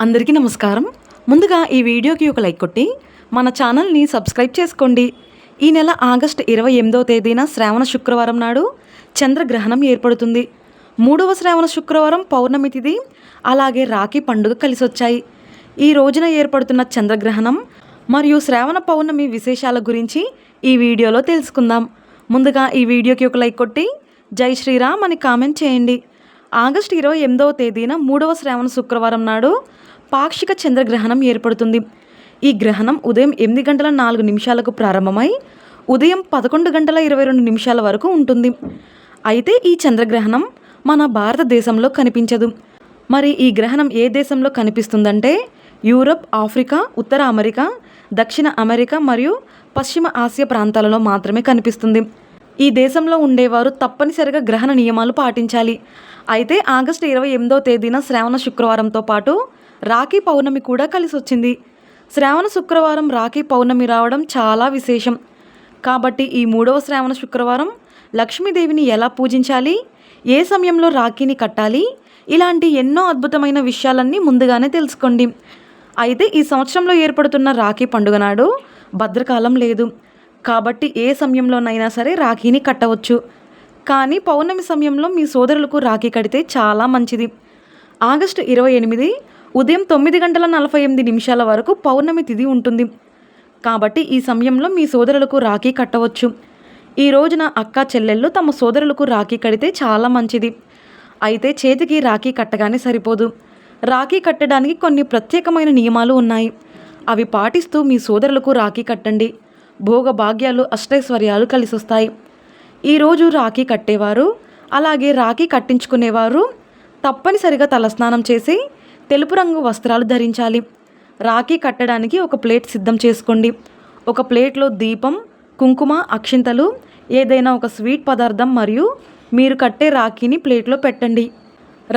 అందరికీ నమస్కారం. ముందుగా ఈ వీడియోకి ఒక లైక్ కొట్టి మన ఛానల్ని సబ్స్క్రైబ్ చేసుకోండి. ఈ నెల ఆగస్టు 28వ తేదీన శ్రావణ శుక్రవారం నాడు చంద్రగ్రహణం ఏర్పడుతుంది. 3వ శ్రావణ శుక్రవారం పౌర్ణమి తిథి అలాగే రాఖీ పండుగ కలిసొచ్చాయి. ఈ రోజున ఏర్పడుతున్న చంద్రగ్రహణం మరియు శ్రావణ పౌర్ణమి విశేషాల గురించి ఈ వీడియోలో తెలుసుకుందాం. ముందుగా ఈ వీడియోకి ఒక లైక్ కొట్టి జై శ్రీరామ్ అని కామెంట్ చేయండి. ఆగస్టు 28వ తేదీన 3వ శ్రావణ శుక్రవారం నాడు పాక్షిక చంద్రగ్రహణం ఏర్పడుతుంది. ఈ గ్రహణం ఉదయం 8:04 ప్రారంభమై ఉదయం 11:22 వరకు ఉంటుంది. అయితే ఈ చంద్రగ్రహణం మన భారతదేశంలో కనిపించదు. మరి ఈ గ్రహణం ఏ దేశంలో కనిపిస్తుందంటే యూరప్, ఆఫ్రికా, ఉత్తర అమెరికా, దక్షిణ అమెరికా మరియు పశ్చిమ ఆసియా ప్రాంతాలలో మాత్రమే కనిపిస్తుంది. ఈ దేశంలో ఉండేవారు తప్పనిసరిగా గ్రహణ నియమాలు పాటించాలి. అయితే ఆగస్టు 28వ తేదీన శ్రావణ శుక్రవారంతో పాటు రాఖీ పౌర్ణమి కూడా కలిసి వచ్చింది. శ్రావణ శుక్రవారం రాఖీ పౌర్ణమి రావడం చాలా విశేషం. కాబట్టి ఈ 3వ శ్రావణ శుక్రవారం లక్ష్మీదేవిని ఎలా పూజించాలి, ఏ సమయంలో రాఖీని కట్టాలి, ఇలాంటి ఎన్నో అద్భుతమైన విషయాలన్నీ ముందుగానే తెలుసుకోండి. అయితే ఈ సంవత్సరంలో ఏర్పడుతున్న రాఖీ పండుగ నాడు భద్రకాలం లేదు. కాబట్టి ఏ సమయంలోనైనా సరే రాఖీని కట్టవచ్చు. కానీ పౌర్ణమి సమయంలో మీ సోదరులకు రాఖీ కడితే చాలా మంచిది. ఆగస్టు 28 ఉదయం 9:48 వరకు పౌర్ణమి తిథి ఉంటుంది. కాబట్టి ఈ సమయంలో మీ సోదరులకు రాఖీ కట్టవచ్చు. ఈ రోజున అక్క చెల్లెళ్ళు తమ సోదరులకు రాఖీ కడితే చాలా మంచిది. అయితే చేతికి రాఖీ కట్టగానే సరిపోదు. రాఖీ కట్టడానికి కొన్ని ప్రత్యేకమైన నియమాలు ఉన్నాయి. అవి పాటిస్తూ మీ సోదరులకు రాఖీ కట్టండి. భోగభాగ్యాలు, అష్టైశ్వర్యాలు కలిసొస్తాయి. ఈరోజు రాఖీ కట్టేవారు అలాగే రాఖీ కట్టించుకునేవారు తప్పనిసరిగా తలస్నానం చేసి తెలుపు రంగు వస్త్రాలు ధరించాలి. రాఖీ కట్టడానికి ఒక ప్లేట్ సిద్ధం చేసుకోండి. ఒక ప్లేట్లో దీపం, కుంకుమ, అక్షింతలు, ఏదైనా ఒక స్వీట్ పదార్థం మరియు మీరు కట్టే రాఖీని ప్లేట్లో పెట్టండి.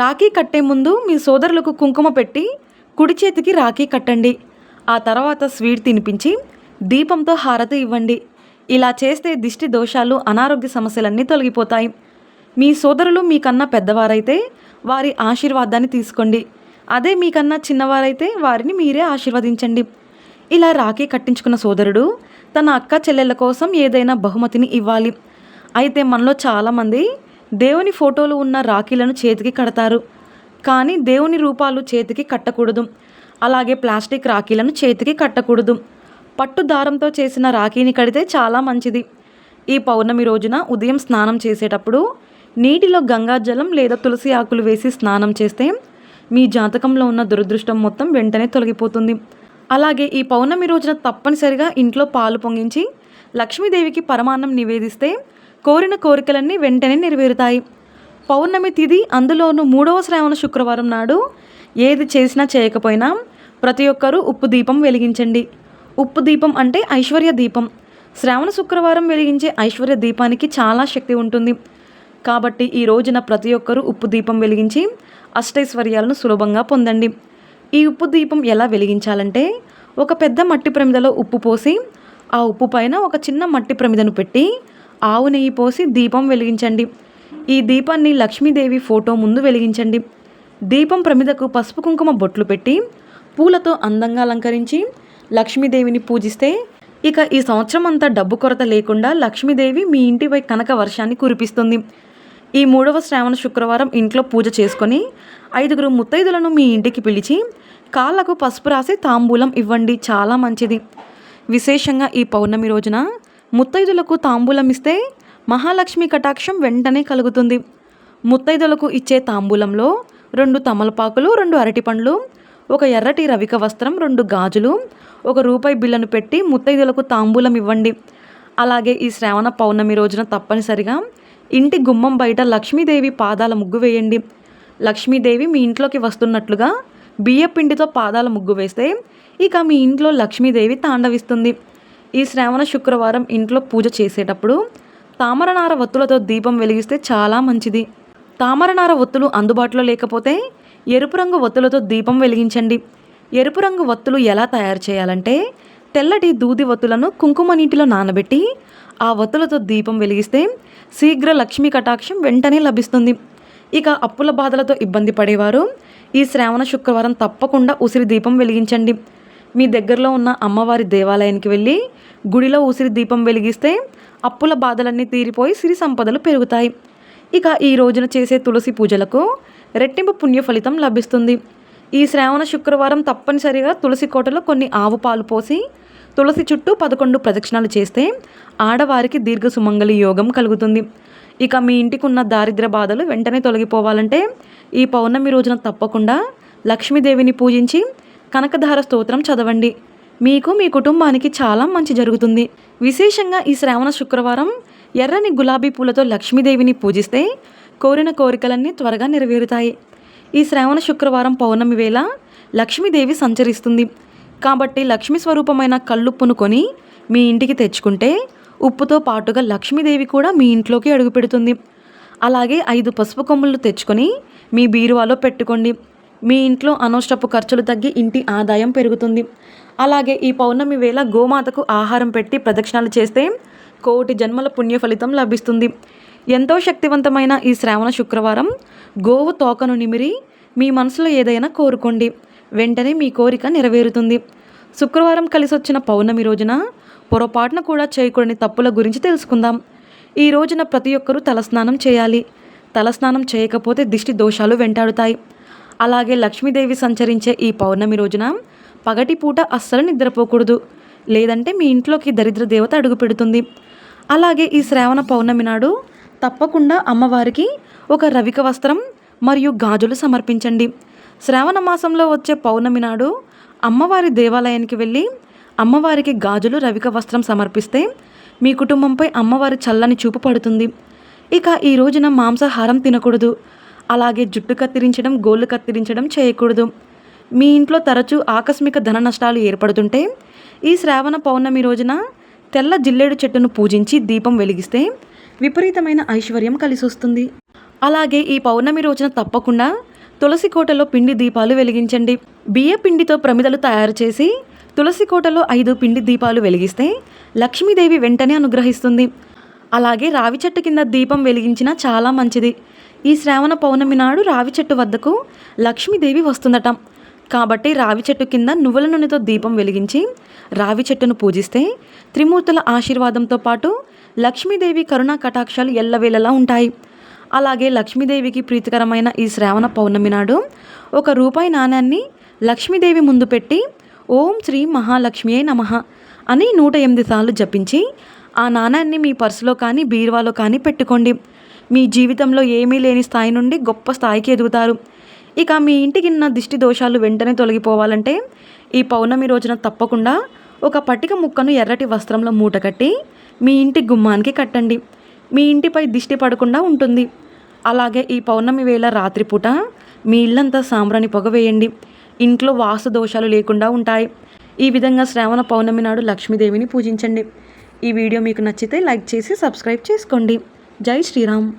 రాఖీ కట్టే ముందు మీ సోదరులకు కుంకుమ పెట్టి కుడి చేతికి రాఖీ కట్టండి. ఆ తర్వాత స్వీట్ తినిపించి దీపంతో హారతి ఇవ్వండి. ఇలా చేస్తే దిష్టి దోషాలు, అనారోగ్య సమస్యలన్నీ తొలగిపోతాయి. మీ సోదరులు మీకన్నా పెద్దవారైతే వారి ఆశీర్వాదాన్ని తీసుకోండి. అదే మీకన్నా చిన్నవారైతే వారిని మీరే ఆశీర్వదించండి. ఇలా రాఖీ కట్టించుకున్న సోదరుడు తన అక్క చెల్లెళ్ళ కోసం ఏదైనా బహుమతిని ఇవ్వాలి. అయితే మనలో చాలామంది దేవుని ఫోటోలు ఉన్న రాఖీలను చేతికి కడతారు. కానీ దేవుని రూపాలు చేతికి కట్టకూడదు. అలాగే ప్లాస్టిక్ రాఖీలను చేతికి కట్టకూడదు. పట్టు దారంతో చేసిన రాఖీని కడితే చాలా మంచిది. ఈ పౌర్ణమి రోజున ఉదయం స్నానం చేసేటప్పుడు నీటిలో గంగాజలం లేదా తులసి ఆకులు వేసి స్నానం చేస్తే మీ జాతకంలో ఉన్న దురదృష్టం మొత్తం వెంటనే తొలగిపోతుంది. అలాగే ఈ పౌర్ణమి రోజున తప్పనిసరిగా ఇంట్లో పాలు పొంగించి లక్ష్మీదేవికి పరమాన్నం నివేదిస్తే కోరిన కోరికలన్నీ వెంటనే నెరవేరుతాయి. పౌర్ణమి తిథి, అందులోనూ 3వ శ్రావణ శుక్రవారం నాడు ఏది చేసినా చేయకపోయినా ప్రతి ఒక్కరూ ఉప్పు దీపం వెలిగించండి. ఉప్పు దీపం అంటే ఐశ్వర్య దీపం. శ్రావణ శుక్రవారం వెలిగించే ఐశ్వర్య దీపానికి చాలా శక్తి ఉంటుంది. కాబట్టి ఈ రోజున ప్రతి ఒక్కరూ ఉప్పు దీపం వెలిగించి అష్టైశ్వర్యాలను సులభంగా పొందండి. ఈ ఉప్పు దీపం ఎలా వెలిగించాలంటే ఒక పెద్ద మట్టి ప్రమిదలో ఉప్పు పోసి ఆ ఉప్పు పైన ఒక చిన్న మట్టి ప్రమిదను పెట్టి ఆవు నెయ్యి పోసి దీపం వెలిగించండి. ఈ దీపాన్ని లక్ష్మీదేవి ఫోటో ముందు వెలిగించండి. దీపం ప్రమిదకు పసుపు కుంకుమ బొట్లు పెట్టి పూలతో అందంగా అలంకరించి లక్ష్మీదేవిని పూజిస్తే ఇక ఈ సంవత్సరం అంతా డబ్బు కొరత లేకుండా లక్ష్మీదేవి మీ ఇంటిపై కనక వర్షాన్ని కురిపిస్తుంది. ఈ 3వ శ్రావణ శుక్రవారం ఇంట్లో పూజ చేసుకొని 5 ముత్తైదులను మీ ఇంటికి పిలిచి కాళ్ళకు పసుపు రాసి తాంబూలం ఇవ్వండి. చాలా మంచిది. విశేషంగా ఈ పౌర్ణమి రోజున ముత్తైదులకు తాంబూలం ఇస్తే మహాలక్ష్మి కటాక్షం వెంటనే కలుగుతుంది. ముత్తైదులకు ఇచ్చే తాంబూలంలో 2 తమలపాకులు, 2 అరటిపండ్లు, ఒక ఎర్రటి రవిక వస్త్రం, 2 గాజులు, ₹1 బిళ్ళను పెట్టి ముత్తైదులకు తాంబూలం ఇవ్వండి. అలాగే ఈ శ్రావణ పౌర్ణమి రోజున తప్పనిసరిగా ఇంటి గుమ్మం బయట లక్ష్మీదేవి పాదాల ముగ్గు వేయండి. లక్ష్మీదేవి మీ ఇంట్లోకి వస్తున్నట్లుగా బియ్యపిండితో పాదాల ముగ్గు వేస్తే ఇక మీ ఇంట్లో లక్ష్మీదేవి తాండవిస్తుంది. ఈ శ్రావణ శుక్రవారం ఇంట్లో పూజ చేసేటప్పుడు తామరనార ఒత్తులతో దీపం వెలిగిస్తే చాలా మంచిది. తామరనార ఒత్తులు అందుబాటులో లేకపోతే ఎరుపు రంగు ఒత్తులతో దీపం వెలిగించండి. ఎరుపు రంగు ఒత్తులు ఎలా తయారు చేయాలంటే తెల్లటి దూది ఒత్తులను కుంకుమ నీటిలో నానబెట్టి ఆ ఒత్తులతో దీపం వెలిగిస్తే శీఘ్ర లక్ష్మీ కటాక్షం వెంటనే లభిస్తుంది. ఇక అప్పుల బాధలతో ఇబ్బంది పడేవారు ఈ శ్రావణ శుక్రవారం తప్పకుండా ఉసిరి దీపం వెలిగించండి. మీ దగ్గరలో ఉన్న అమ్మవారి దేవాలయానికి వెళ్ళి గుడిలో ఉసిరి దీపం వెలిగిస్తే అప్పుల బాధలన్నీ తీరిపోయి సిరి సంపదలు పెరుగుతాయి. ఇక ఈ రోజున చేసే తులసి పూజలకు రెట్టింపు పుణ్య ఫలితం లభిస్తుంది. ఈ శ్రావణ శుక్రవారం తప్పనిసరిగా తులసి కోటలో కొన్ని ఆవు పాలు పోసి తులసి చుట్టూ 11 ప్రదక్షిణాలు చేస్తే ఆడవారికి దీర్ఘ సుమంగళి యోగం కలుగుతుంది. ఇక మీ ఇంటికి ఉన్న దారిద్ర్య బాధలు వెంటనే తొలగిపోవాలంటే ఈ పౌర్ణమి రోజున తప్పకుండా లక్ష్మీదేవిని పూజించి కనకధార స్తోత్రం చదవండి. మీకు మీ కుటుంబానికి చాలా మంచి జరుగుతుంది. విశేషంగా ఈ శ్రావణ శుక్రవారం ఎర్రని గులాబీ పూలతో లక్ష్మీదేవిని పూజిస్తే కోరిన కోరికలన్నీ త్వరగా నెరవేరుతాయి. ఈ శ్రావణ శుక్రవారం పౌర్ణమి వేళ లక్ష్మీదేవి సంచరిస్తుంది కాబట్టి లక్ష్మీ స్వరూపమైన కల్లుప్పును కొని మీ ఇంటికి తెచ్చుకుంటే ఉప్పుతో పాటుగా లక్ష్మీదేవి కూడా మీ ఇంట్లోకి అడుగుపెడుతుంది. అలాగే 5 పసుపు కొమ్ములు తెచ్చుకొని మీ బీరువాలో పెట్టుకోండి. మీ ఇంట్లో అనవసరపు ఖర్చులు తగ్గి ఇంటి ఆదాయం పెరుగుతుంది. అలాగే ఈ పౌర్ణమి వేళ గోమాతకు ఆహారం పెట్టి ప్రదక్షిణాలు చేస్తే కోటి జన్మల పుణ్య ఫలితం లభిస్తుంది. ఎంతో శక్తివంతమైన ఈ శ్రావణ శుక్రవారం గోవు తోకను నిమిరి మీ మనసులో ఏదైనా కోరుకోండి. వెంటనే మీ కోరిక నెరవేరుతుంది. శుక్రవారం కలిసొచ్చిన పౌర్ణమి రోజున పొరపాటున కూడా చేయకూడని తప్పుల గురించి తెలుసుకుందాం. ఈ రోజున ప్రతి ఒక్కరూ తలస్నానం చేయాలి. తలస్నానం చేయకపోతే దిష్టి దోషాలు వెంటాడుతాయి. అలాగే లక్ష్మీదేవి సంచరించే ఈ పౌర్ణమి రోజున పగటిపూట అస్సలు నిద్రపోకూడదు, లేదంటే మీ ఇంట్లోకి దరిద్ర దేవత అడుగు పెడుతుంది. అలాగే ఈ శ్రావణ పౌర్ణమి నాడు తప్పకుండా అమ్మవారికి ఒక రవిక వస్త్రం మరియు గాజులు సమర్పించండి. శ్రావణ మాసంలో వచ్చే పౌర్ణమి నాడు అమ్మవారి దేవాలయానికి వెళ్ళి అమ్మవారికి గాజులు రవిక వస్త్రం సమర్పిస్తే మీ కుటుంబంపై అమ్మవారి చల్లని చూపు పడుతుంది. ఇక ఈ రోజున మాంసాహారం తినకూడదు. అలాగే జుట్టు కత్తిరించడం, గోళ్ళు కత్తిరించడం చేయకూడదు. మీ ఇంట్లో తరచూ ఆకస్మిక ధన నష్టాలు ఏర్పడుతుంటే ఈ శ్రావణ పౌర్ణమి రోజున తెల్ల జిల్లేడు చెట్టును పూజించి దీపం వెలిగిస్తే విపరీతమైన ఐశ్వర్యం కలిసి వస్తుంది. అలాగే ఈ పౌర్ణమి రోజున తప్పకుండా తులసి కోటలో పిండి దీపాలు వెలిగించండి. బియ్య పిండితో ప్రమిదలు తయారు చేసి తులసి కోటలో 5 పిండి దీపాలు వెలిగిస్తే లక్ష్మీదేవి వెంటనే అనుగ్రహిస్తుంది. అలాగే రావి చెట్టు కింద దీపం వెలిగించినా చాలా మంచిది. ఈ శ్రావణ పౌర్ణమి నాడు రావి చెట్టు వద్దకు లక్ష్మీదేవి వస్తుందట. కాబట్టి రావి చెట్టు కింద నువ్వుల నూనెతో దీపం వెలిగించి రావి చెట్టును పూజిస్తే త్రిమూర్తుల ఆశీర్వాదంతో పాటు లక్ష్మీదేవి కరుణా కటాక్షాలు ఎల్లవేళలా ఉంటాయి. అలాగే లక్ష్మీదేవికి ప్రీతికరమైన ఈ శ్రావణ పౌర్ణమి నాడు ₹1 నాణ్యాన్ని లక్ష్మీదేవి ముందు పెట్టి ఓం శ్రీ మహాలక్ష్మియే నమః అని 108 సార్లు జపించి ఆ నాణ్యాన్ని మీ పర్సులో కానీ బీరువాలో కానీ పెట్టుకోండి. మీ జీవితంలో ఏమీ లేని స్థాయి నుండి గొప్ప స్థాయికి ఎదుగుతారు. ఇక మీ ఇంటికి ఉన్న దిష్టి దోషాలు వెంటనే తొలగిపోవాలంటే ఈ పౌర్ణమి రోజున తప్పకుండా ఒక పట్టిక ముక్కను ఎర్రటి వస్త్రంలో మూట కట్టి మీ ఇంటి గుమ్మానికి కట్టండి. మీ ఇంటిపై దిష్టి పడకుండా ఉంటుంది. అలాగే ఈ పౌర్ణమి వేళ రాత్రిపూట మీ ఇల్లంతా సాంబ్రాణి పొగ వేయండి. ఇంట్లో వాస్తు దోషాలు లేకుండా ఉంటాయి. ఈ విధంగా శ్రావణ పౌర్ణమి నాడు లక్ష్మీదేవిని పూజించండి. ఈ వీడియో మీకు నచ్చితే లైక్ చేసి సబ్స్క్రైబ్ చేసుకోండి. జై శ్రీరామ్.